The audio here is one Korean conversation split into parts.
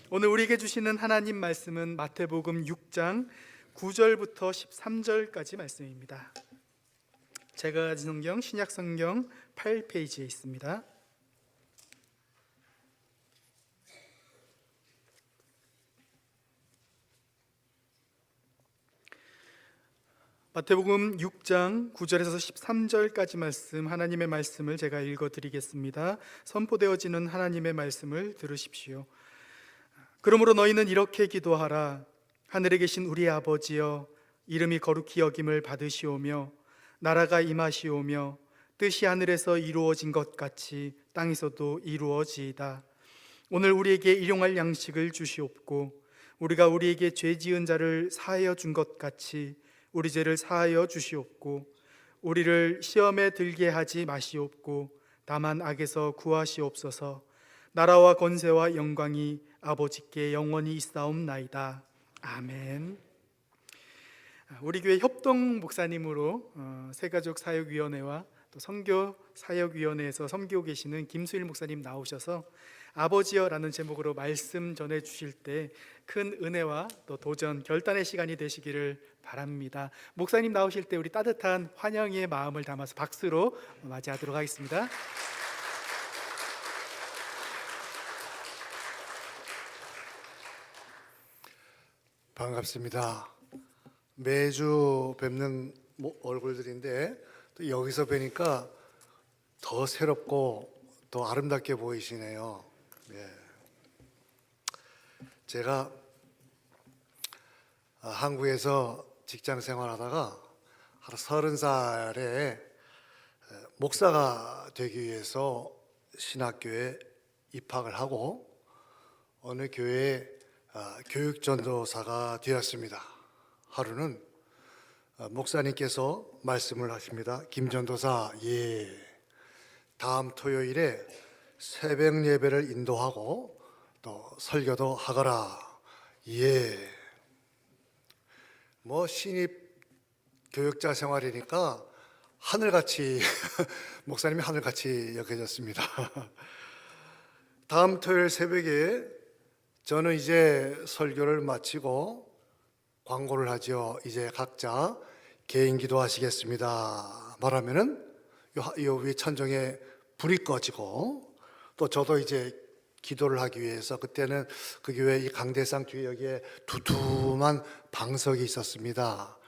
오늘 우리에게 주시는 하나님 말씀은 마태복음 6장 9절부터 13절까지 말씀입니다. 제가 가진 성경 신약성경 8페이지에 있습니다. 마태복음 6장 9절에서 13절까지 말씀, 하나님의 말씀을 제가 읽어드리겠습니다. 선포되어지는 하나님의 말씀을 들으십시오. 그러므로 너희는 이렇게 기도하라. 하늘에 계신 우리 아버지여, 이름이 거룩히 여김을 받으시오며 나라가 임하시오며 뜻이 하늘에서 이루어진 것 같이 땅에서도 이루어지이다. 오늘 우리에게 일용할 양식을 주시옵고 우리가 우리에게 죄 지은 자를 사하여 준 것 같이 우리 죄를 사하여 주시옵고 우리를 시험에 들게 하지 마시옵고 다만 악에서 구하시옵소서. 나라와 권세와 영광이 아버지께 영원히 있사옵나이다. 아멘. 우리 교회 협동 목사님으로 새가족 사역위원회와 또 선교 사역위원회에서 섬기고 계시는 김수일 목사님 나오셔서 아버지여라는 제목으로 말씀 전해 주실 때 큰 은혜와 또 도전, 결단의 시간이 되시기를 바랍니다. 목사님 나오실 때 우리 따뜻한 환영의 마음을 담아서 박수로 맞이하도록 하겠습니다. 반갑습니다. 매주 뵙는 얼굴들인데 또 여기서 뵈니까 더 새롭고 더 아름답게 보이시네요. 제가 한국에서 직장 생활하다가 한 30살에 목사가 되기 위해서 신학교에 입학을 하고 어느 교회에 교육전도사가 되었습니다. 하루는 목사님께서 말씀을 하십니다. 김전도사, 다음 토요일에 새벽 예배를 인도하고 또 설교도 하거라. 신입 교육자 생활이니까 하늘같이 목사님이 하늘같이 여겨졌습니다. 다음 토요일 새벽에 저는 이제 설교를 마치고 광고를 하죠. 이제 각자 개인 기도하시겠습니다 말하면은 요 위에 천정에 불이 꺼지고 또 저도 이제 기도를 하기 위해서 그때는 그 교회 이 강대상 뒤에 여기에 두툼한 방석이 있었습니다.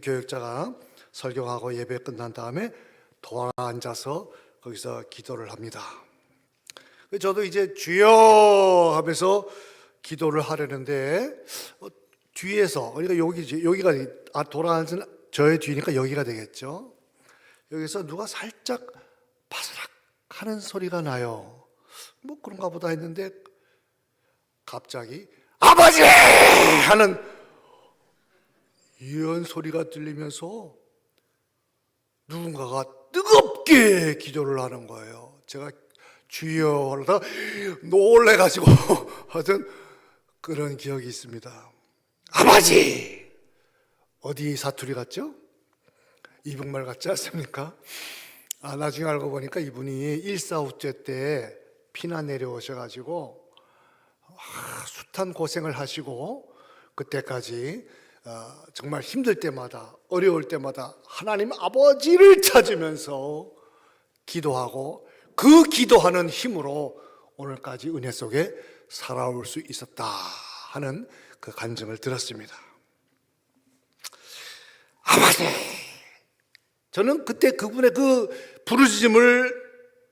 교육자가 설교하고 예배 끝난 다음에 돌아 앉아서 거기서 기도를 합니다. 저도 이제 주여 하면서 기도를 하려는데 뒤에서, 그러니까 여기가 돌아앉은 저의 뒤니까 여기가 되겠죠. 여기서 누가 살짝 바스락 하는 소리가 나요. 뭐 그런가 보다 했는데 갑자기 아버지! 하는 이런 소리가 들리면서 누군가가 뜨겁게 기도를 하는 거예요. 제가 주여 하다가 놀래가지고 하여튼 그런 기억이 있습니다. 아버지! 어디 사투리 같죠? 이북말 같지 않습니까? 나중에 알고 보니까 이분이 일사후퇴 때 피난 내려오셔가지고 숱한 고생을 하시고 그때까지 정말 힘들 때마다 어려울 때마다 하나님 아버지를 찾으면서 기도하고 그 기도하는 힘으로 오늘까지 은혜 속에 살아올 수 있었다 하는 그 간증을 들었습니다. 아버지! 저는 그때 그분의 그 부르짖음을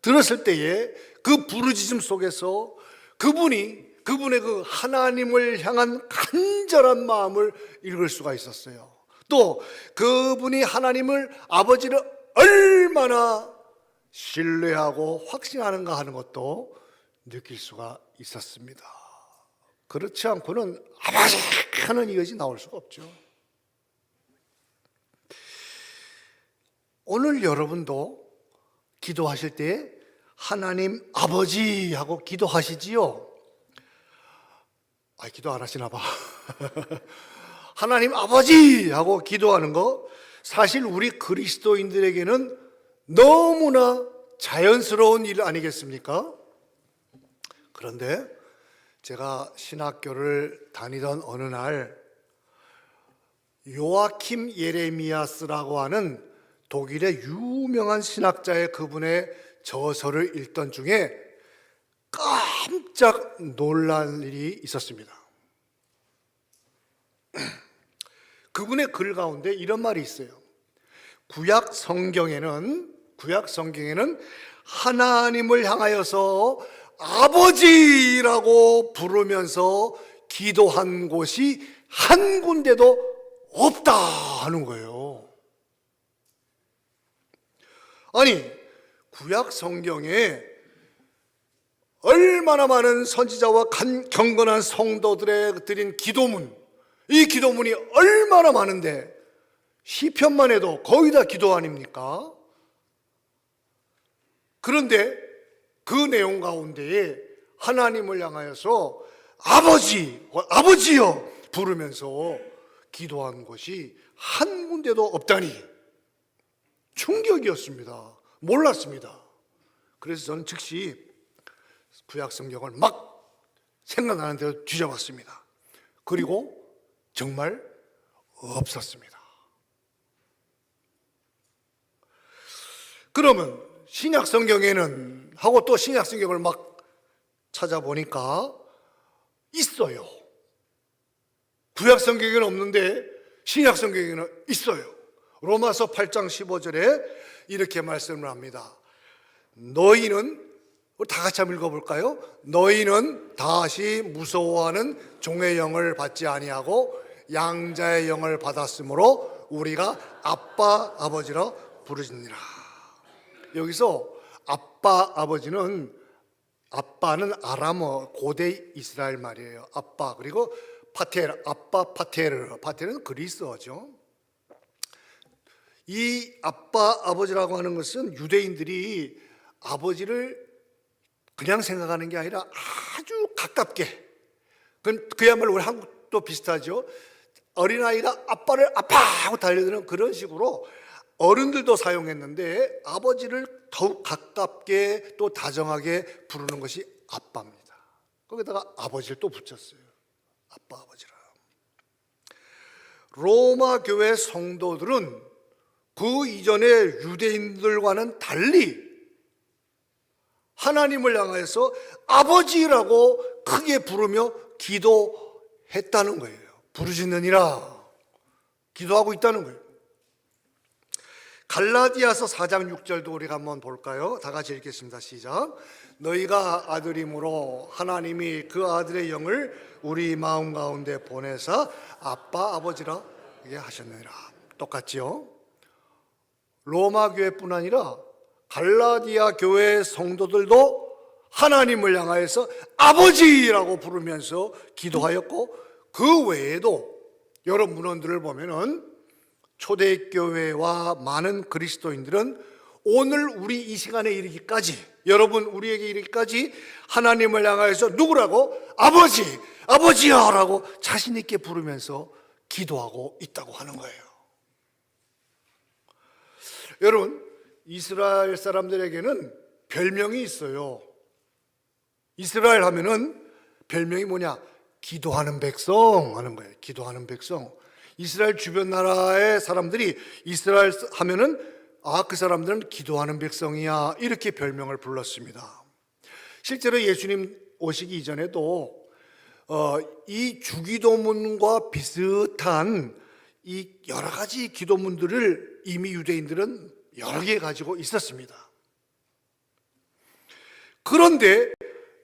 들었을 때에 그 부르짖음 속에서 그분의 그 하나님을 향한 간절한 마음을 읽을 수가 있었어요. 또 그분이 하나님을 아버지를 얼마나 신뢰하고 확신하는가 하는 것도 느낄 수가 있었습니다. 그렇지 않고는 아버지 하는 이것이 나올 수가 없죠. 오늘 여러분도 기도하실 때 하나님 아버지 하고 기도하시지요? 기도 안 하시나 봐. 하나님 아버지 하고 기도하는 거 사실 우리 그리스도인들에게는 너무나 자연스러운 일 아니겠습니까? 그런데 제가 신학교를 다니던 어느 날 요아킴 예레미야스라고 하는 독일의 유명한 신학자의 그분의 저서를 읽던 중에 깜짝 놀랄 일이 있었습니다. 그분의 글 가운데 이런 말이 있어요. 구약 성경에는 하나님을 향하여서 아버지라고 부르면서 기도한 곳이 한 군데도 없다 하는 거예요. 아니, 구약 성경에 얼마나 많은 선지자와 경건한 성도들의 드린 기도문, 이 기도문이 얼마나 많은데 시편만 해도 거의 다 기도 아닙니까? 그런데 그 내용 가운데에 하나님을 향하여서 아버지여 부르면서 기도한 것이 한 군데도 없다니 충격이었습니다. 몰랐습니다. 그래서 저는 즉시 구약 성경을 막 생각나는 대로 뒤져봤습니다. 그리고 정말 없었습니다. 그러면 신약 성경에는 하고 또 신약 성경을 막 찾아보니까 있어요. 구약 성경에는 없는데 신약 성경에는 있어요. 로마서 8장 15절에 이렇게 말씀을 합니다. 너희는, 우리 다 같이 한번 읽어볼까요? 너희는 다시 무서워하는 종의 영을 받지 아니하고 양자의 영을 받았으므로 우리가 아빠 아버지라 부르짖느니라. 여기서 아빠 아버지는, 아빠는 아람어 고대 이스라엘 말이에요. 아빠, 그리고 파테르, 아빠 파테르는 그리스어죠. 이 아빠 아버지라고 하는 것은 유대인들이 아버지를 그냥 생각하는 게 아니라 아주 가깝게, 그야말로 우리 한국도 비슷하죠. 어린아이가 아빠를 아빠 하고 달려드는 그런 식으로 어른들도 사용했는데 아버지를 더욱 가깝게 또 다정하게 부르는 것이 아빠입니다. 거기다가 아버지를 또 붙였어요. 아빠 아버지라. 로마 교회 성도들은 그 이전의 유대인들과는 달리 하나님을 향해서 아버지라고 크게 부르며 기도했다는 거예요. 부르짖느니라, 기도하고 있다는 거예요. 갈라디아서 4장 6절도 우리가 한번 볼까요? 다 같이 읽겠습니다. 시작. 너희가 아들이므로 하나님이 그 아들의 영을 우리 마음 가운데 보내사 아빠 아버지라 하셨느니라. 똑같지요? 로마 교회뿐 아니라 갈라디아 교회 성도들도 하나님을 향하여서 아버지라고 부르면서 기도하였고, 그 외에도 여러 문헌들을 보면은 초대교회와 많은 그리스도인들은 오늘 우리 이 시간에 이르기까지, 여러분 우리에게 이르기까지 하나님을 향하여서 누구라고? 아버지야 라고 자신 있게 부르면서 기도하고 있다고 하는 거예요. 여러분, 이스라엘 사람들에게는 별명이 있어요. 이스라엘 하면은 별명이 뭐냐? 기도하는 백성 하는 거예요. 기도하는 백성. 이스라엘 주변 나라의 사람들이 이스라엘 하면은 그 사람들은 기도하는 백성이야, 이렇게 별명을 불렀습니다. 실제로 예수님 오시기 이전에도 이 주기도문과 비슷한 이 여러 가지 기도문들을 이미 유대인들은 여러 개 가지고 있었습니다. 그런데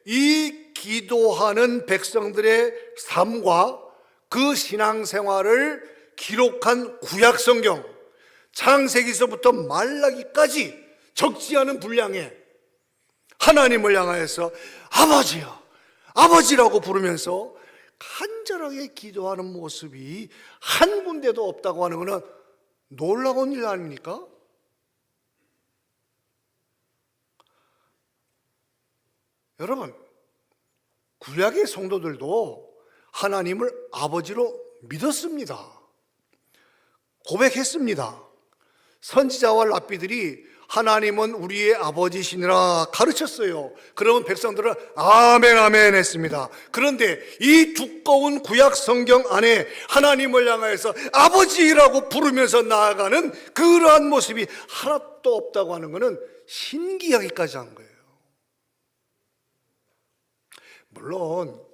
이 기도하는 백성들의 삶과 그 신앙생활을 기록한 구약 성경, 창세기서부터 말라기까지 적지 않은 분량의 하나님을 향하여서 아버지라고 부르면서 간절하게 기도하는 모습이 한 군데도 없다고 하는 것은 놀라운 일 아닙니까? 여러분, 구약의 성도들도 하나님을 아버지로 믿었습니다. 고백했습니다. 선지자와 랍비들이 하나님은 우리의 아버지시니라 가르쳤어요. 그러면 백성들은 아멘 아멘 했습니다. 그런데 이 두꺼운 구약 성경 안에 하나님을 향하여서 아버지라고 부르면서 나아가는 그러한 모습이 하나도 없다고 하는 것은 신기하기까지 한 거예요. 물론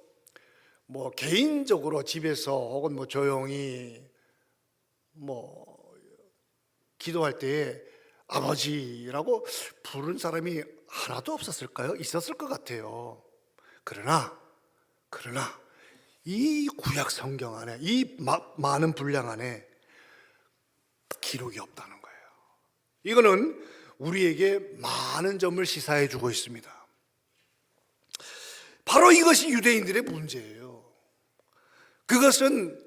뭐 개인적으로 집에서 혹은 뭐 조용히 뭐 기도할 때 아버지라고 부른 사람이 하나도 없었을까요? 있었을 것 같아요. 그러나 이 구약 성경 안에 이 많은 분량 안에 기록이 없다는 거예요. 이거는 우리에게 많은 점을 시사해 주고 있습니다. 바로 이것이 유대인들의 문제예요. 그것은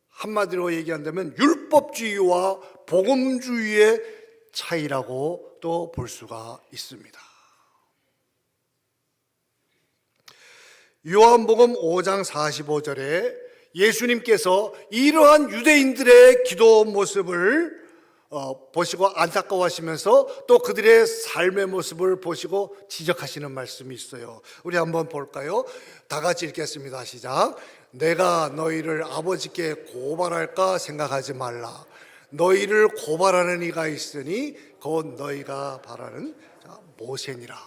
한마디로 얘기한다면 율법주의와 복음주의의 차이라고 또 볼 수가 있습니다. 요한복음 5장 45절에 예수님께서 이러한 유대인들의 기도 모습을 보시고 안타까워하시면서 또 그들의 삶의 모습을 보시고 지적하시는 말씀이 있어요. 우리 한번 볼까요? 다 같이 읽겠습니다. 시작. 내가 너희를 아버지께 고발할까 생각하지 말라. 너희를 고발하는 이가 있으니 곧 너희가 바라는 모세니라.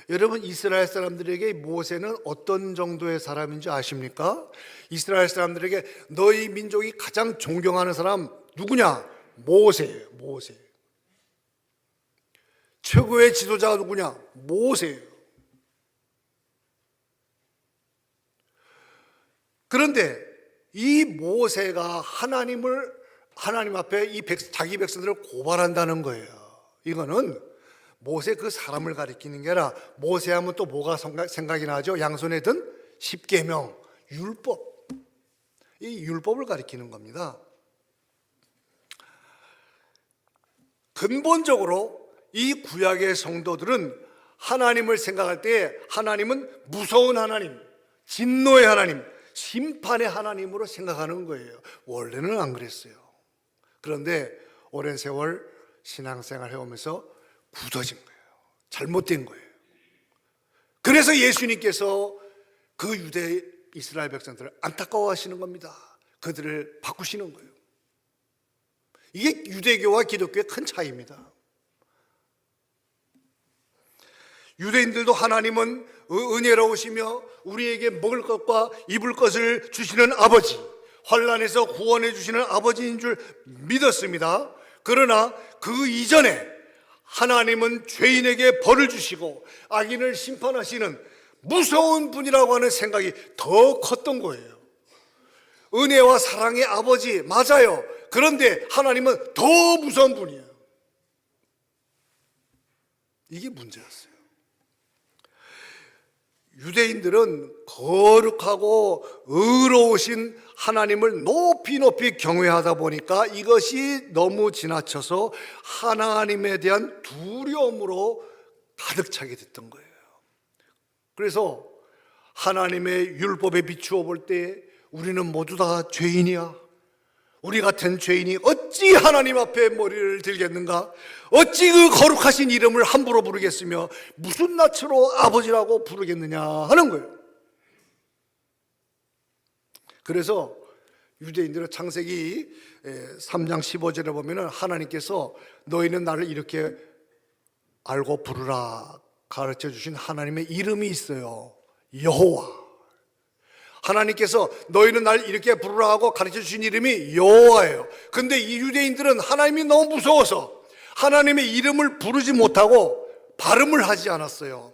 여러분, 이스라엘 사람들에게 모세는 어떤 정도의 사람인지 아십니까? 이스라엘 사람들에게 너희 민족이 가장 존경하는 사람 누구냐? 모세예요. 모세. 최고의 지도자가 누구냐? 모세예요. 그런데 이 모세가 하나님 앞에 자기 백성들을 고발한다는 거예요. 이거는 모세 그 사람을 가리키는 게 아니라 모세하면 또 뭐가 생각이 나죠? 양손에 든 십계명, 율법. 이 율법을 가리키는 겁니다. 근본적으로 이 구약의 성도들은 하나님을 생각할 때 하나님은 무서운 하나님, 진노의 하나님, 심판의 하나님으로 생각하는 거예요. 원래는 안 그랬어요. 그런데 오랜 세월 신앙생활 해오면서 굳어진 거예요. 잘못된 거예요. 그래서 예수님께서 그 유대 이스라엘 백성들을 안타까워하시는 겁니다. 그들을 바꾸시는 거예요. 이게 유대교와 기독교의 큰 차이입니다. 유대인들도 하나님은 은혜로우시며 우리에게 먹을 것과 입을 것을 주시는 아버지, 환난에서 구원해 주시는 아버지인 줄 믿었습니다. 그러나 그 이전에 하나님은 죄인에게 벌을 주시고 악인을 심판하시는 무서운 분이라고 하는 생각이 더 컸던 거예요. 은혜와 사랑의 아버지 맞아요. 그런데 하나님은 더 무서운 분이에요. 이게 문제였어요. 유대인들은 거룩하고 의로우신 하나님을 높이 경외하다 보니까 이것이 너무 지나쳐서 하나님에 대한 두려움으로 가득 차게 됐던 거예요. 그래서 하나님의 율법에 비추어 볼 때 우리는 모두 다 죄인이야. 우리 같은 죄인이 어찌 하나님 앞에 머리를 들겠는가? 어찌 그 거룩하신 이름을 함부로 부르겠으며 무슨 낯으로 아버지라고 부르겠느냐 하는 거예요. 그래서 유대인들은 창세기 3장 15절에 보면 하나님께서 너희는 나를 이렇게 알고 부르라 가르쳐 주신 하나님의 이름이 있어요. 여호와. 하나님께서 너희는 날 이렇게 부르라 하고 가르쳐 주신 이름이 여호와예요. 근데 이 유대인들은 하나님이 너무 무서워서 하나님의 이름을 부르지 못하고 발음을 하지 않았어요.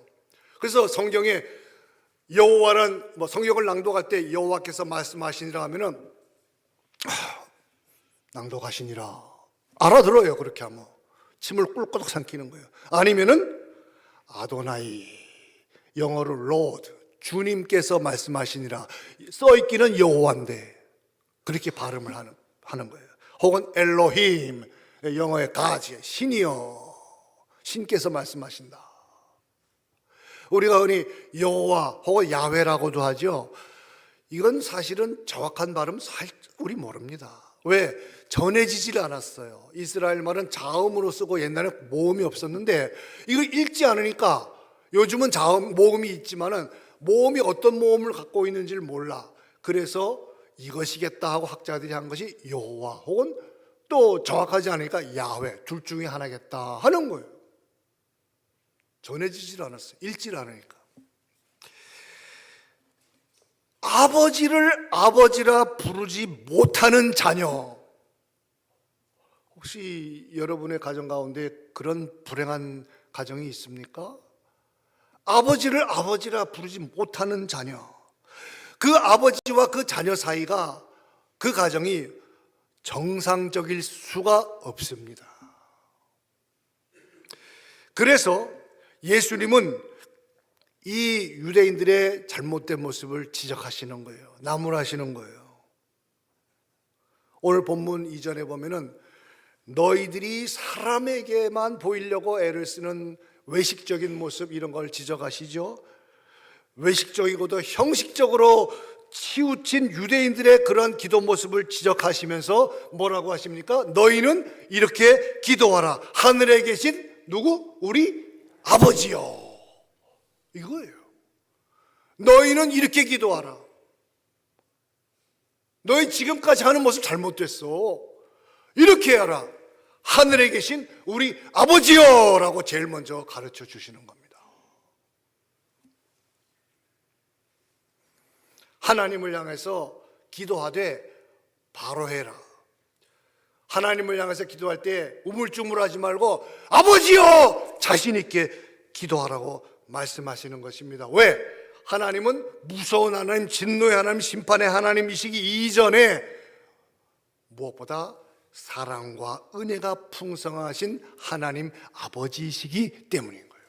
그래서 성경에 여호와는 성경을 낭독할 때 여호와께서 말씀하시니라 하면은 낭독하시니라 알아들어요. 그렇게 하면 침을 꿀꺽 삼키는 거예요. 아니면은 아도나이, 영어로 로드, 주님께서 말씀하시니라, 써있기는 여호와인데 그렇게 발음을 하는 거예요. 혹은 엘로힘, 영어의 가지, 신이여, 신께서 말씀하신다. 우리가 흔히 여호와 혹은 야훼라고도 하죠. 이건 사실은 정확한 발음 우리 모릅니다. 왜? 전해지질 않았어요. 이스라엘 말은 자음으로 쓰고 옛날에 모음이 없었는데 이걸 읽지 않으니까 요즘은 자음, 모음이 있지만은 모음이 어떤 모음을 갖고 있는지를 몰라. 그래서 이것이겠다 하고 학자들이 한 것이 여호와 혹은 또 정확하지 않으니까 야훼, 둘 중에 하나겠다 하는 거예요. 전해지질 않았어요. 읽질 않으니까. 아버지를 아버지라 부르지 못하는 자녀. 혹시 여러분의 가정 가운데 그런 불행한 가정이 있습니까? 아버지를 아버지라 부르지 못하는 자녀. 그 아버지와 그 자녀 사이가, 그 가정이 정상적일 수가 없습니다. 그래서 예수님은 이 유대인들의 잘못된 모습을 지적하시는 거예요. 나무라시는 거예요. 오늘 본문 이전에 보면은 너희들이 사람에게만 보이려고 애를 쓰는 외식적인 모습, 이런 걸 지적하시죠. 외식적이고도 형식적으로 치우친 유대인들의 그런 기도 모습을 지적하시면서 뭐라고 하십니까? 너희는 이렇게 기도하라. 하늘에 계신 누구? 우리 아버지요. 이거예요. 너희는 이렇게 기도하라. 너희 지금까지 하는 모습 잘못됐어. 이렇게 하라. 하늘에 계신 우리 아버지요 라고 제일 먼저 가르쳐 주시는 겁니다. 하나님을 향해서 기도하되 바로 해라. 하나님을 향해서 기도할 때 우물쭈물하지 말고 아버지요 자신 있게 기도하라고 말씀하시는 것입니다. 왜? 하나님은 무서운 하나님, 진노의 하나님, 심판의 하나님이시기 이전에 무엇보다 사랑과 은혜가 풍성하신 하나님 아버지이시기 때문인 거예요.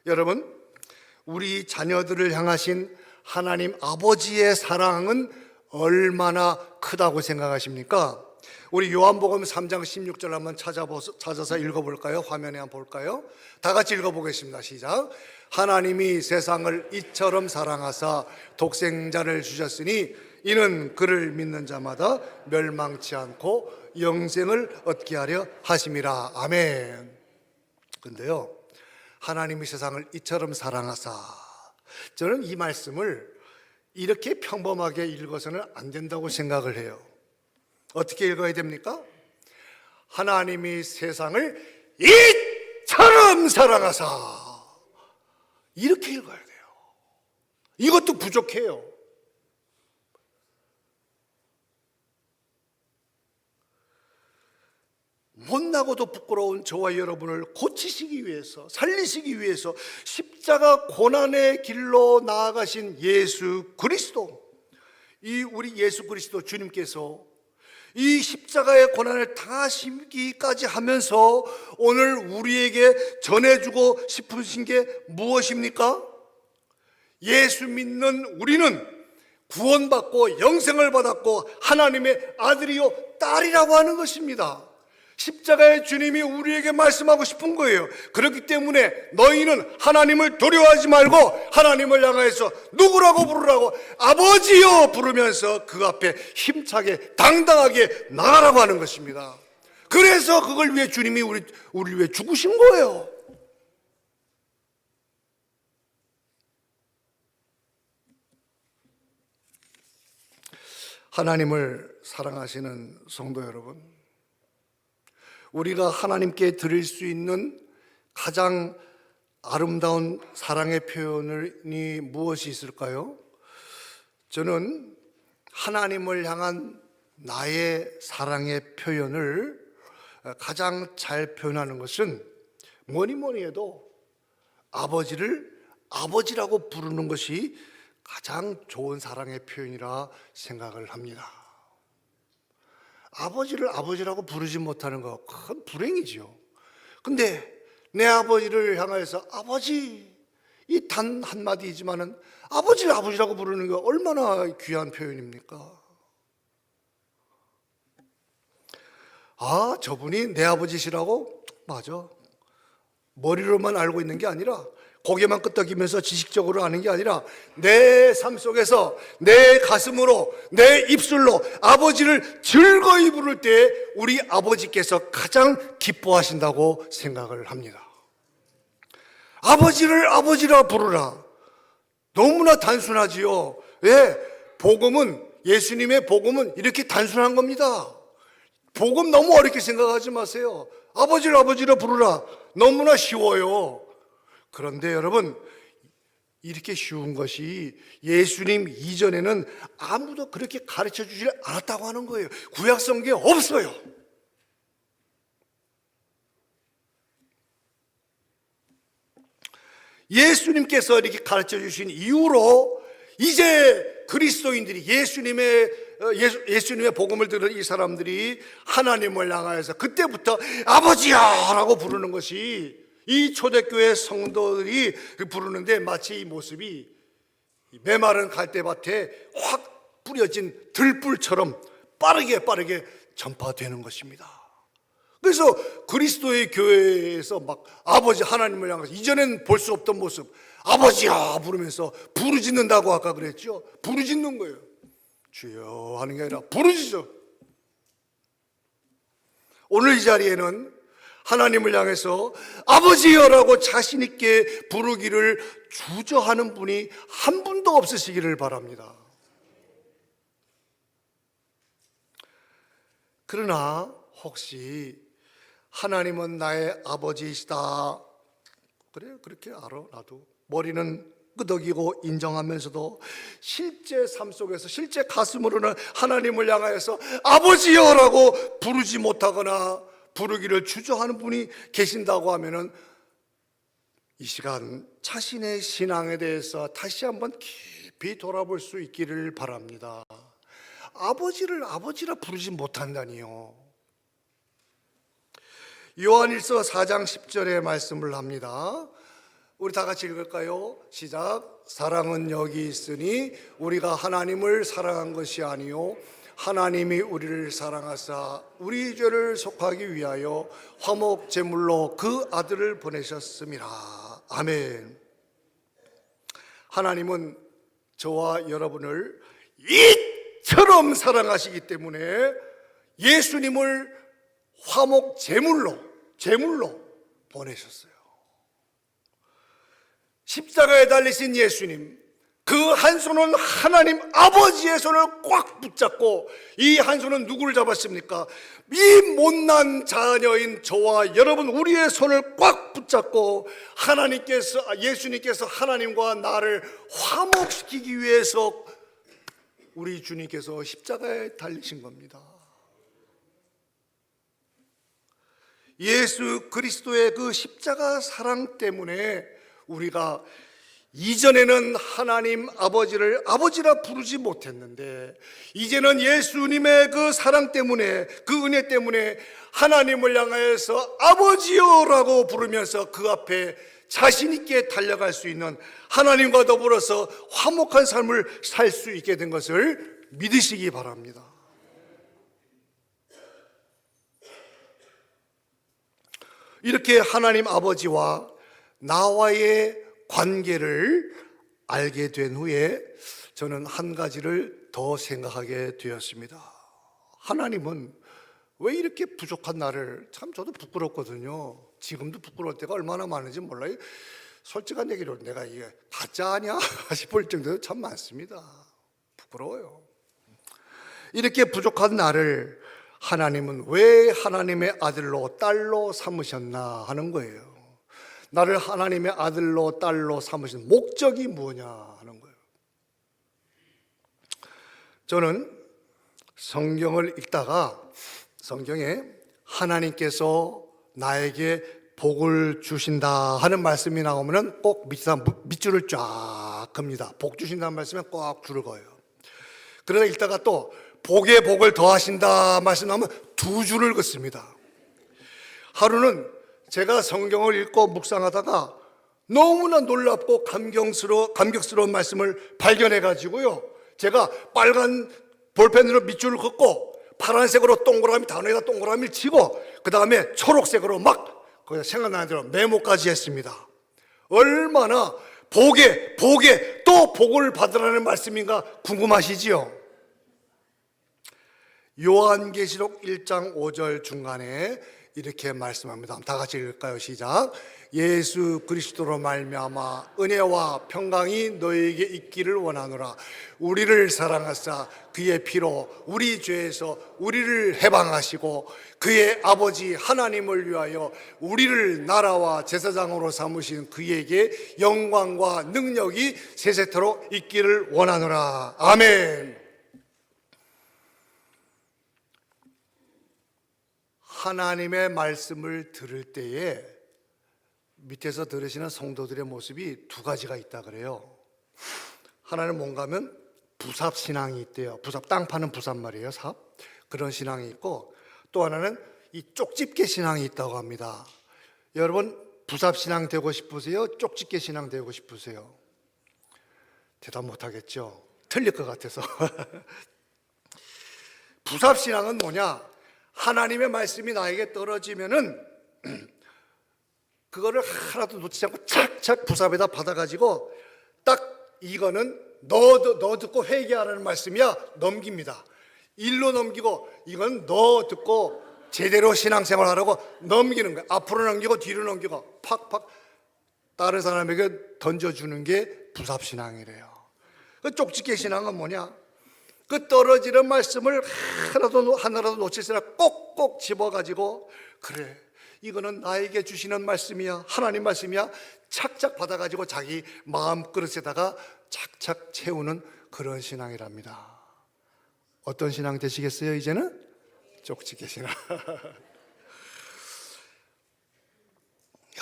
여러분, 우리 자녀들을 향하신 하나님 아버지의 사랑은 얼마나 크다고 생각하십니까? 우리 요한복음 3장 16절 한번 찾아서 읽어볼까요? 화면에 한번 볼까요? 다 같이 읽어보겠습니다. 시작. 하나님이 세상을 이처럼 사랑하사 독생자를 주셨으니 이는 그를 믿는 자마다 멸망치 않고 영생을 얻게 하려 하심이라. 아멘. 근데요, 하나님이 세상을 이처럼 사랑하사, 저는 이 말씀을 이렇게 평범하게 읽어서는 안 된다고 생각을 해요. 어떻게 읽어야 됩니까? 하나님이 세상을 이처럼 사랑하사, 이렇게 읽어야 돼요. 이것도 부족해요. 못나고도 부끄러운 저와 여러분을 고치시기 위해서, 살리시기 위해서 십자가 고난의 길로 나아가신 예수 그리스도, 이 우리 예수 그리스도 주님께서 이 십자가의 고난을 당하시기까지 하면서 오늘 우리에게 전해주고 싶으신 게 무엇입니까? 예수 믿는 우리는 구원받고 영생을 받았고 하나님의 아들이요 딸이라고 하는 것입니다. 십자가의 주님이 우리에게 말씀하고 싶은 거예요. 그렇기 때문에 너희는 하나님을 두려워하지 말고 하나님을 향해서 누구라고 부르라고? 아버지요 부르면서 그 앞에 힘차게 당당하게 나가라고 하는 것입니다. 그래서 그걸 위해 주님이 우리를 위해 죽으신 거예요. 하나님을 사랑하시는 성도 여러분, 우리가 하나님께 드릴 수 있는 가장 아름다운 사랑의 표현이 무엇이 있을까요? 저는 하나님을 향한 나의 사랑의 표현을 가장 잘 표현하는 것은 뭐니 해도 아버지를 아버지라고 부르는 것이 가장 좋은 사랑의 표현이라 생각을 합니다. 아버지를 아버지라고 부르지 못하는 거 큰 불행이지요. 근데 내 아버지를 향해서 아버지, 이 단 한마디이지만은 아버지를 아버지라고 부르는 게 얼마나 귀한 표현입니까? 아, 저분이 내 아버지시라고? 맞아. 머리로만 알고 있는 게 아니라 고개만 끄덕이면서 지식적으로 하는 게 아니라 내 삶 속에서 내 가슴으로 내 입술로 아버지를 즐거이 부를 때 우리 아버지께서 가장 기뻐하신다고 생각을 합니다. 아버지를 아버지라 부르라. 너무나 단순하지요. 왜? 복음은, 예수님의 복음은 이렇게 단순한 겁니다. 복음 너무 어렵게 생각하지 마세요. 아버지를 아버지라 부르라. 너무나 쉬워요. 그런데 여러분, 이렇게 쉬운 것이 예수님 이전에는 아무도 그렇게 가르쳐 주지 않았다고 하는 거예요. 구약 성경에 없어요. 예수님께서 이렇게 가르쳐 주신 이후로 이제 그리스도인들이 예수님의 복음을 들은 이 사람들이 하나님을 향하여서 그때부터 아버지야 라고 부르는 것이 이 초대교회 성도들이 부르는데 마치 이 모습이 메마른 갈대밭에 확 뿌려진 들불처럼 빠르게 전파되는 것입니다. 그래서 그리스도의 교회에서 막 아버지 하나님을 향해서 이전에는 볼 수 없던 모습, 아버지야 부르면서 부르짖는다고 아까 그랬죠. 부르짖는 거예요. 주여 하는 게 아니라 부르짖어. 오늘 이 자리에는 하나님을 향해서 아버지여라고 자신 있게 부르기를 주저하는 분이 한 분도 없으시기를 바랍니다. 그러나 혹시 하나님은 나의 아버지이시다. 그래, 그렇게 알아, 나도. 머리는 끄덕이고 인정하면서도 실제 삶 속에서, 실제 가슴으로는 하나님을 향하여서 아버지여라고 부르지 못하거나 부르기를 주저하는 분이 계신다고 하면은 이 시간 자신의 신앙에 대해서 다시 한번 깊이 돌아볼 수 있기를 바랍니다. 아버지를 아버지라 부르지 못한다니요. 요한일서 4장 10절의 말씀을 합니다. 우리 다 같이 읽을까요? 시작. 사랑은 여기 있으니 우리가 하나님을 사랑한 것이 아니요 하나님이 우리를 사랑하사 우리 죄를 속하기 위하여 화목 제물로 그 아들을 보내셨습니다. 아멘. 하나님은 저와 여러분을 이처럼 사랑하시기 때문에 예수님을 화목 제물로 보내셨어요. 십자가에 달리신 예수님, 그 한 손은 하나님 아버지의 손을 꽉 붙잡고, 이 한 손은 누구를 잡았습니까? 이 못난 자녀인 저와 여러분, 우리의 손을 꽉 붙잡고 예수님께서 하나님과 나를 화목시키기 위해서 우리 주님께서 십자가에 달리신 겁니다. 예수 그리스도의 그 십자가 사랑 때문에 우리가 이전에는 하나님 아버지를 아버지라 부르지 못했는데, 이제는 예수님의 그 사랑 때문에, 그 은혜 때문에 하나님을 향하여서 아버지요라고 부르면서 그 앞에 자신 있게 달려갈 수 있는, 하나님과 더불어서 화목한 삶을 살 수 있게 된 것을 믿으시기 바랍니다. 이렇게 하나님 아버지와 나와의 관계를 알게 된 후에 저는 한 가지를 더 생각하게 되었습니다. 하나님은 왜 이렇게 부족한 나를, 참 저도 부끄럽거든요. 지금도 부끄러울 때가 얼마나 많은지 몰라요. 솔직한 얘기로 내가 이게 가짜 아니야 싶을 정도로 참 많습니다. 부끄러워요. 이렇게 부족한 나를 하나님은 왜 하나님의 아들로 딸로 삼으셨나 하는 거예요. 나를 하나님의 아들로 딸로 삼으신 목적이 뭐냐 하는 거예요. 저는 성경을 읽다가 성경에 하나님께서 나에게 복을 주신다 하는 말씀이 나오면 꼭 밑줄을 쫙 긋습니다. 복 주신다는 말씀에 꼭 줄을 그어요. 그러다 읽다가 또 복에 복을 더하신다 말씀 나오면 두 줄을 긋습니다. 하루는 제가 성경을 읽고 묵상하다가 너무나 놀랍고 감격스러운 말씀을 발견해 가지고요, 제가 빨간 볼펜으로 밑줄을 긋고 파란색으로 단어에다 동그라미를 치고 그 다음에 초록색으로 막 생각나는 대로 메모까지 했습니다. 얼마나 복에 또 복을 받으라는 말씀인가 궁금하시지요? 요한계시록 1장 5절 중간에 이렇게 말씀합니다. 다 같이 읽을까요? 시작. 예수 그리스도로 말미암아 은혜와 평강이 너에게 있기를 원하노라. 우리를 사랑하사 그의 피로 우리 죄에서 우리를 해방하시고 그의 아버지 하나님을 위하여 우리를 나라와 제사장으로 삼으신 그에게 영광과 능력이 세세토록 있기를 원하노라. 아멘. 하나님의 말씀을 들을 때에 밑에서 들으시는 성도들의 모습이 두 가지가 있다 그래요. 하나는 뭔가 하면 부삽 신앙이 있대요. 부삽, 땅 파는 부삽 말이에요. 삽. 그런 신앙이 있고, 또 하나는 이 쪽집게 신앙이 있다고 합니다. 여러분 부삽 신앙 되고 싶으세요? 쪽집게 신앙 되고 싶으세요? 대답 못 하겠죠. 틀릴 것 같아서. 부삽 신앙은 뭐냐? 하나님의 말씀이 나에게 떨어지면은 그거를 하나도 놓치지 않고 착착 부삽에다 받아가지고 딱 이거는 너 듣고 회개하라는 말씀이야, 넘깁니다. 일로 넘기고 이건 너 듣고 제대로 신앙생활 하라고 넘기는 거야. 앞으로 넘기고 뒤로 넘기고 팍팍 다른 사람에게 던져주는 게 부삽신앙이래요. 그 쪽집게 신앙은 뭐냐? 그 떨어지는 말씀을 하나라도 놓치지 않고 꼭꼭 집어가지고, 그래 이거는 나에게 주시는 말씀이야, 하나님 말씀이야, 착착 받아가지고 자기 마음 그릇에다가 착착 채우는 그런 신앙이랍니다. 어떤 신앙 되시겠어요? 이제는 쪽집게 신앙.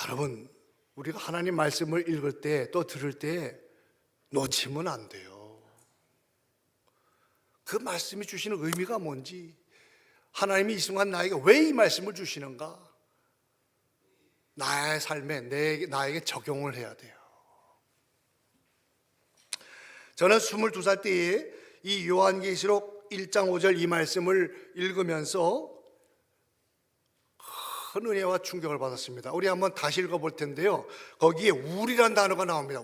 여러분, 우리가 하나님 말씀을 읽을 때 또 들을 때 놓치면 안 돼요. 그 말씀이 주시는 의미가 뭔지, 하나님이 이 순간 나에게 왜 이 말씀을 주시는가, 나의 삶에 나에게 적용을 해야 돼요. 저는 22살 때에 이 요한계시록 1장 5절 이 말씀을 읽으면서 큰 은혜와 충격을 받았습니다. 우리 한번 다시 읽어볼 텐데요, 거기에 우리란 단어가 나옵니다.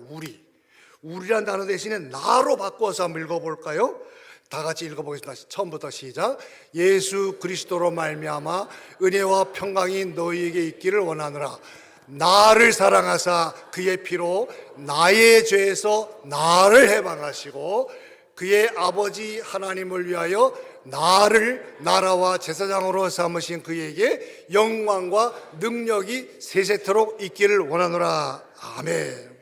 우리란 단어 대신에 나로 바꿔서 한번 읽어볼까요? 다 같이 읽어보겠습니다. 처음부터 시작. 예수 그리스도로 말미암아 은혜와 평강이 너희에게 있기를 원하노라. 나를 사랑하사 그의 피로 나의 죄에서 나를 해방하시고 그의 아버지 하나님을 위하여 나를 나라와 제사장으로 삼으신 그에게 영광과 능력이 세세토록 있기를 원하노라. 아멘.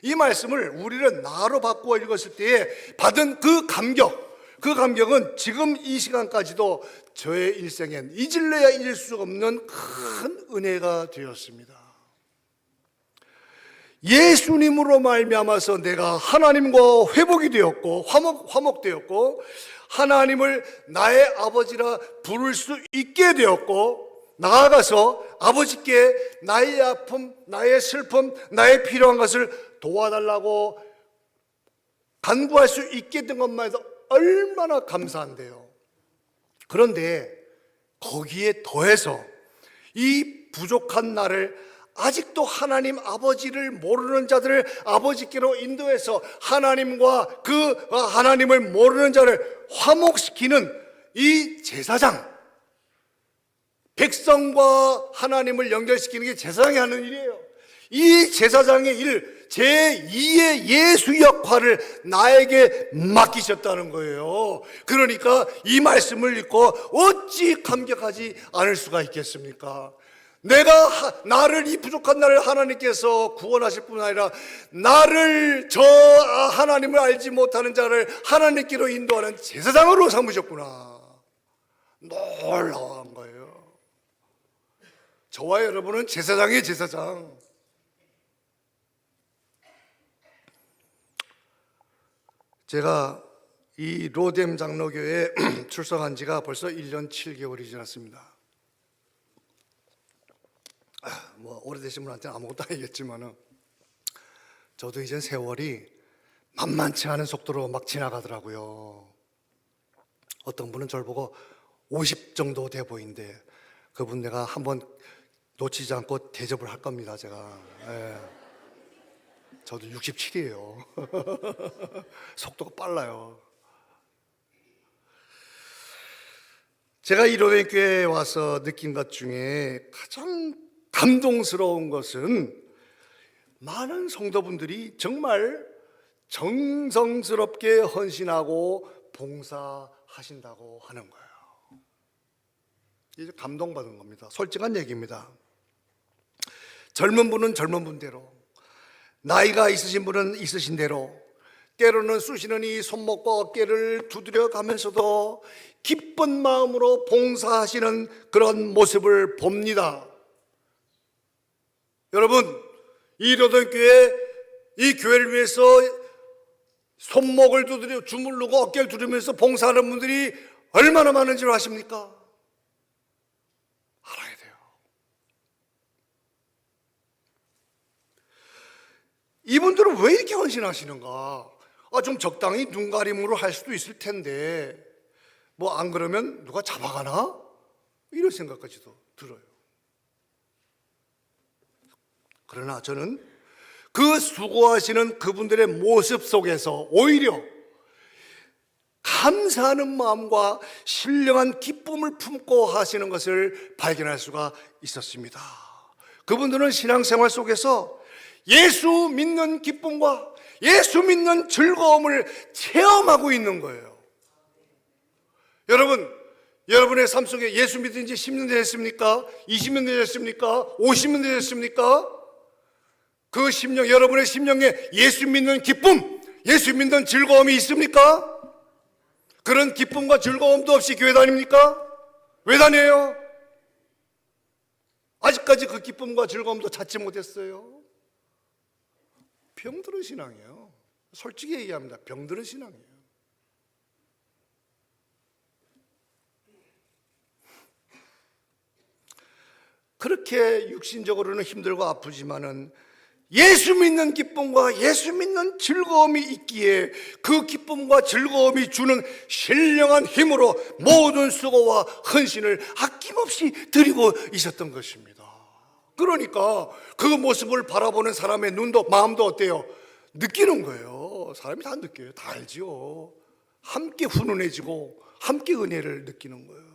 이 말씀을 우리는 나로 바꾸어 읽었을 때에 받은 그 감격은 지금 이 시간까지도 저의 일생엔 잊을래야 잊을 수 없는 큰 은혜가 되었습니다. 예수님으로 말미암아서 내가 하나님과 회복이 되었고 화목되었고 하나님을 나의 아버지라 부를 수 있게 되었고, 나아가서 아버지께 나의 아픔, 나의 슬픔, 나의 필요한 것을 도와달라고 간구할 수 있게 된 것만 해도 얼마나 감사한데요. 그런데 거기에 더해서 이 부족한 나를 아직도 하나님 아버지를 모르는 자들을 아버지께로 인도해서 하나님과 그 하나님을 모르는 자를 화목시키는 이 제사장, 백성과 하나님을 연결시키는 게 제사장이 하는 일이에요. 이 제사장의 일, 제2의 예수 역할을 나에게 맡기셨다는 거예요. 그러니까 이 말씀을 읽고 어찌 감격하지 않을 수가 있겠습니까? 나를, 이 부족한 나를 하나님께서 구원하실 뿐 아니라 나를, 하나님을 알지 못하는 자를 하나님께로 인도하는 제사장으로 삼으셨구나. 놀라운 거예요. 저와 여러분은 제사장이에요, 제사장. 제가 이 로뎀 장로교회에 출석한 지가 벌써 1년 7개월이 지났습니다. 뭐 오래되신 분한테는 아무것도 아니겠지만은 저도 이젠 세월이 만만치 않은 속도로 막 지나가더라고요. 어떤 분은 저를 보고 50 정도 돼 보이는데 그분 내가 한번 놓치지 않고 대접을 할 겁니다, 제가. 예. 저도 67이에요. 속도가 빨라요. 제가 이로된 교회에 와서 느낀 것 중에 가장 감동스러운 것은 많은 성도분들이 정말 정성스럽게 헌신하고 봉사하신다고 하는 거예요. 이제 감동받은 겁니다. 솔직한 얘기입니다. 젊은 분은 젊은 분대로, 나이가 있으신 분은 있으신 대로, 때로는 쑤시는 이 손목과 어깨를 두드려 가면서도 기쁜 마음으로 봉사하시는 그런 모습을 봅니다. 여러분, 이 로던 교회, 이 교회를 위해서 손목을 두드려 주물르고 어깨를 두드리면서 봉사하는 분들이 얼마나 많은 줄 아십니까? 알아야 돼요. 이분들은 왜 이렇게 헌신하시는가? 좀 적당히 눈가림으로 할 수도 있을 텐데 뭐 안 그러면 누가 잡아가나? 이런 생각까지도 들어요. 그러나 저는 그 수고하시는 그분들의 모습 속에서 오히려 감사하는 마음과 신령한 기쁨을 품고 하시는 것을 발견할 수가 있었습니다. 그분들은 신앙생활 속에서 예수 믿는 기쁨과 예수 믿는 즐거움을 체험하고 있는 거예요. 여러분, 여러분의 삶 속에 예수 믿은 지 10년 되셨습니까? 20년 되셨습니까? 50년 되셨습니까? 그 10년, 여러분의 심령에 예수 믿는 기쁨, 예수 믿는 즐거움이 있습니까? 그런 기쁨과 즐거움도 없이 교회 다닙니까? 왜 다녀요? 아직까지 그 기쁨과 즐거움도 찾지 못했어요. 병들은 신앙이에요. 솔직히 얘기합니다. 병들은 신앙이에요. 그렇게 육신적으로는 힘들고 아프지만은 예수 믿는 기쁨과 예수 믿는 즐거움이 있기에 그 기쁨과 즐거움이 주는 신령한 힘으로 모든 수고와 헌신을 아낌없이 드리고 있었던 것입니다. 그러니까 그 모습을 바라보는 사람의 눈도 마음도 어때요? 느끼는 거예요. 사람이 다 느껴요. 다 알죠. 함께 훈훈해지고 함께 은혜를 느끼는 거예요.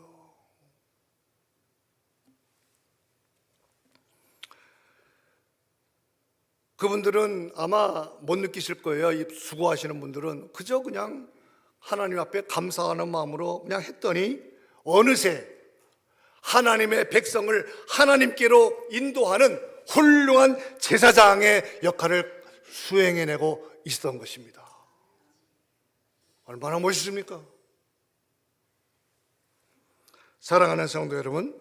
그분들은 아마 못 느끼실 거예요. 이 수고하시는 분들은 그저 그냥 하나님 앞에 감사하는 마음으로 그냥 했더니 어느새 하나님의 백성을 하나님께로 인도하는 훌륭한 제사장의 역할을 수행해내고 있었던 것입니다. 얼마나 멋있습니까? 사랑하는 성도 여러분,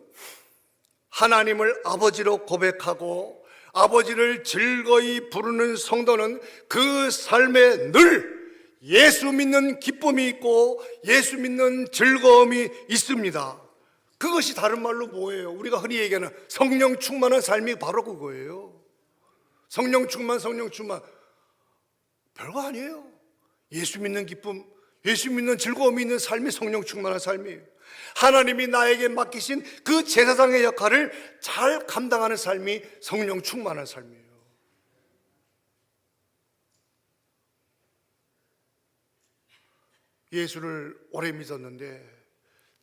하나님을 아버지로 고백하고 아버지를 즐거이 부르는 성도는 그 삶에 늘 예수 믿는 기쁨이 있고 예수 믿는 즐거움이 있습니다. 그것이 다른 말로 뭐예요? 우리가 흔히 얘기하는 성령 충만한 삶이 바로 그거예요. 성령 충만, 성령 충만. 별거 아니에요. 예수 믿는 기쁨, 예수 믿는 즐거움이 있는 삶이 성령 충만한 삶이에요. 하나님이 나에게 맡기신 그 제사장의 역할을 잘 감당하는 삶이 성령 충만한 삶이에요. 예수를 오래 믿었는데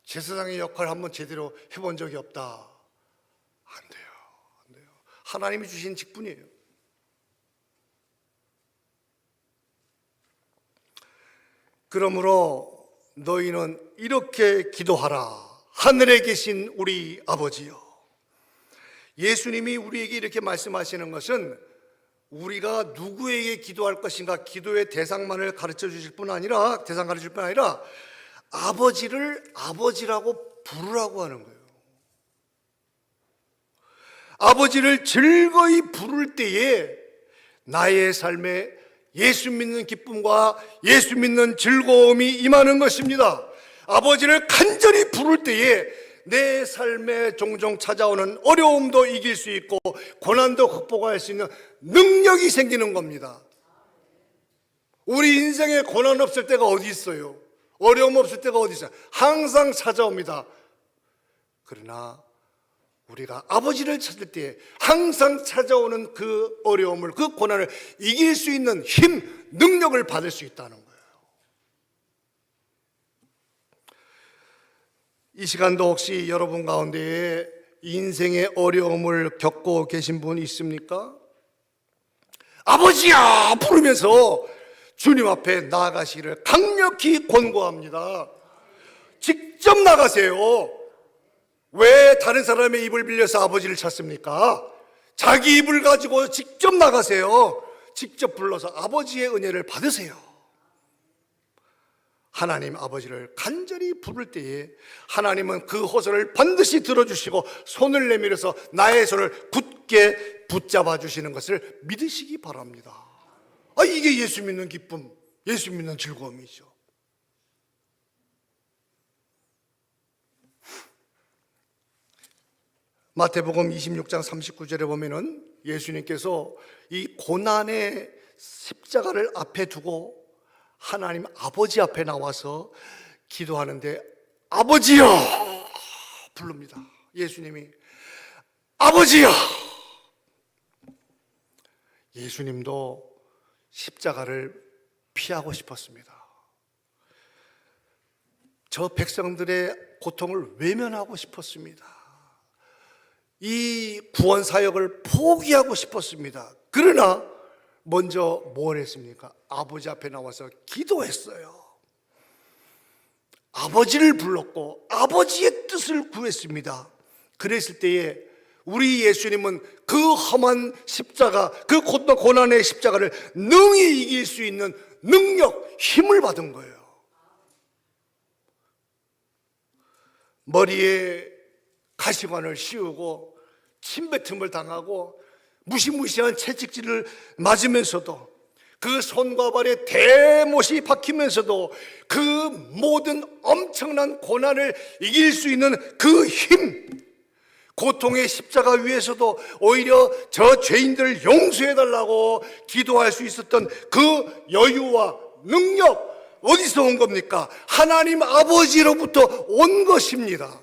제사장의 역할을 한번 제대로 해본 적이 없다. 안 돼요. 안 돼요. 하나님이 주신 직분이에요. 그러므로 너희는 이렇게 기도하라. 하늘에 계신 우리 아버지여. 예수님이 우리에게 이렇게 말씀하시는 것은 우리가 누구에게 기도할 것인가, 기도의 대상만을 가르쳐 주실 뿐 아니라, 대상 가르쳐 줄 뿐 아니라 아버지를 아버지라고 부르라고 하는 거예요. 아버지를 즐거이 부를 때에 나의 삶에 예수 믿는 기쁨과 예수 믿는 즐거움이 임하는 것입니다. 아버지를 간절히 부를 때에 내 삶에 종종 찾아오는 어려움도 이길 수 있고 고난도 극복할 수 있는 능력이 생기는 겁니다. 우리 인생에 고난 없을 때가 어디 있어요? 어려움 없을 때가 어디 있어요? 항상 찾아옵니다. 그러나 우리가 아버지를 찾을 때 항상 찾아오는 그 어려움을, 그 고난을 이길 수 있는 힘, 능력을 받을 수 있다는 거예요. 이 시간도 혹시 여러분 가운데에 인생의 어려움을 겪고 계신 분 있습니까? 아버지야 부르면서 주님 앞에 나아가시기를 강력히 권고합니다. 직접 나가세요. 왜 다른 사람의 입을 빌려서 아버지를 찾습니까? 자기 입을 가지고 직접 나가세요. 직접 불러서 아버지의 은혜를 받으세요. 하나님 아버지를 간절히 부를 때에 하나님은 그 호소를 반드시 들어주시고 손을 내밀어서 나의 손을 굳게 붙잡아 주시는 것을 믿으시기 바랍니다. 이게 예수 믿는 기쁨, 예수 믿는 즐거움이죠. 마태복음 26장 39절에 보면은 예수님께서 이 고난의 십자가를 앞에 두고 하나님 아버지 앞에 나와서 기도하는데 아버지여 부릅니다. 예수님이 아버지여. 예수님도 십자가를 피하고 싶었습니다. 저 백성들의 고통을 외면하고 싶었습니다. 이 구원 사역을 포기하고 싶었습니다. 그러나 먼저 뭘 했습니까? 아버지 앞에 나와서 기도했어요. 아버지를 불렀고 아버지의 뜻을 구했습니다. 그랬을 때에 우리 예수님은 그 험한 십자가, 그 고난의 십자가를 능히 이길 수 있는 능력, 힘을 받은 거예요. 머리에 가시관을 씌우고 침뱉음을 당하고 무시무시한 채찍질을 맞으면서도 그 손과 발에 대못이 박히면서도 그 모든 엄청난 고난을 이길 수 있는 그 힘, 고통의 십자가 위에서도 오히려 저 죄인들을 용서해달라고 기도할 수 있었던 그 여유와 능력, 어디서 온 겁니까? 하나님 아버지로부터 온 것입니다.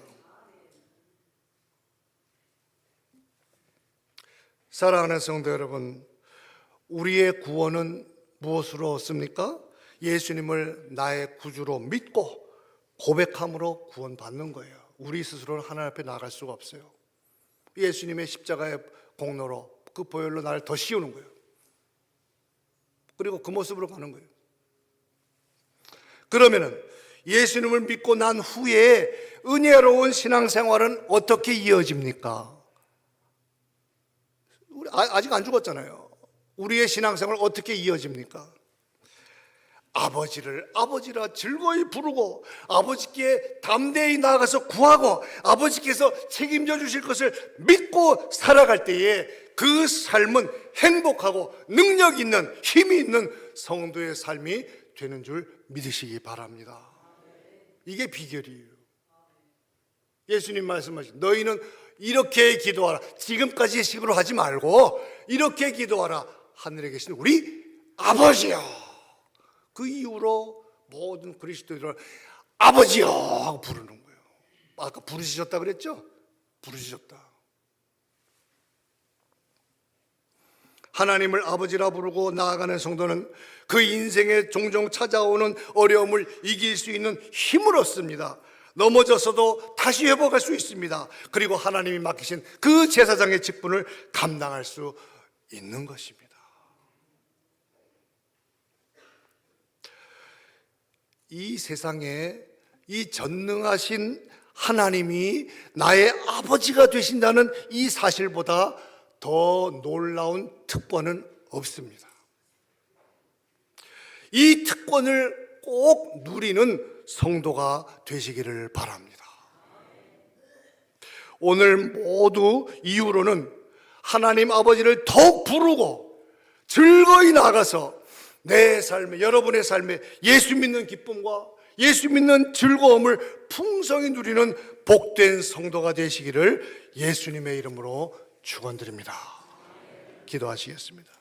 사랑하는 성도 여러분, 우리의 구원은 무엇으로 얻습니까? 예수님을 나의 구주로 믿고 고백함으로 구원받는 거예요. 우리 스스로는 하나님 앞에 나갈 수가 없어요. 예수님의 십자가의 공로로 그 보혈로 나를 더 씌우는 거예요. 그리고 그 모습으로 가는 거예요. 그러면은 예수님을 믿고 난 후에 은혜로운 신앙생활은 어떻게 이어집니까? 아직 안 죽었잖아요. 우리의 신앙생활 어떻게 이어집니까? 아버지를 아버지라 즐거이 부르고 아버지께 담대히 나아가서 구하고 아버지께서 책임져 주실 것을 믿고 살아갈 때에 그 삶은 행복하고 능력 있는 힘이 있는 성도의 삶이 되는 줄 믿으시기 바랍니다. 이게 비결이에요. 예수님 말씀하신 너희는 이렇게 기도하라. 지금까지의 식으로 하지 말고 이렇게 기도하라. 하늘에 계신 우리 아버지여. 그 이후로 모든 그리스도인을 아버지여 하고 부르는 거예요. 아까 부르시셨다 그랬죠? 부르시셨다. 하나님을 아버지라 부르고 나아가는 성도는 그 인생에 종종 찾아오는 어려움을 이길 수 있는 힘을 얻습니다. 넘어졌어도 다시 회복할 수 있습니다. 그리고 하나님이 맡기신 그 제사장의 직분을 감당할 수 있는 것입니다. 이 세상에 이 전능하신 하나님이 나의 아버지가 되신다는 이 사실보다 더 놀라운 특권은 없습니다. 이 특권을 꼭 누리는 성도가 되시기를 바랍니다. 오늘 모두 이후로는 하나님 아버지를 더욱 부르고 즐거이 나가서 내 삶에, 여러분의 삶에 예수 믿는 기쁨과 예수 믿는 즐거움을 풍성히 누리는 복된 성도가 되시기를 예수님의 이름으로 축원드립니다. 기도하시겠습니다.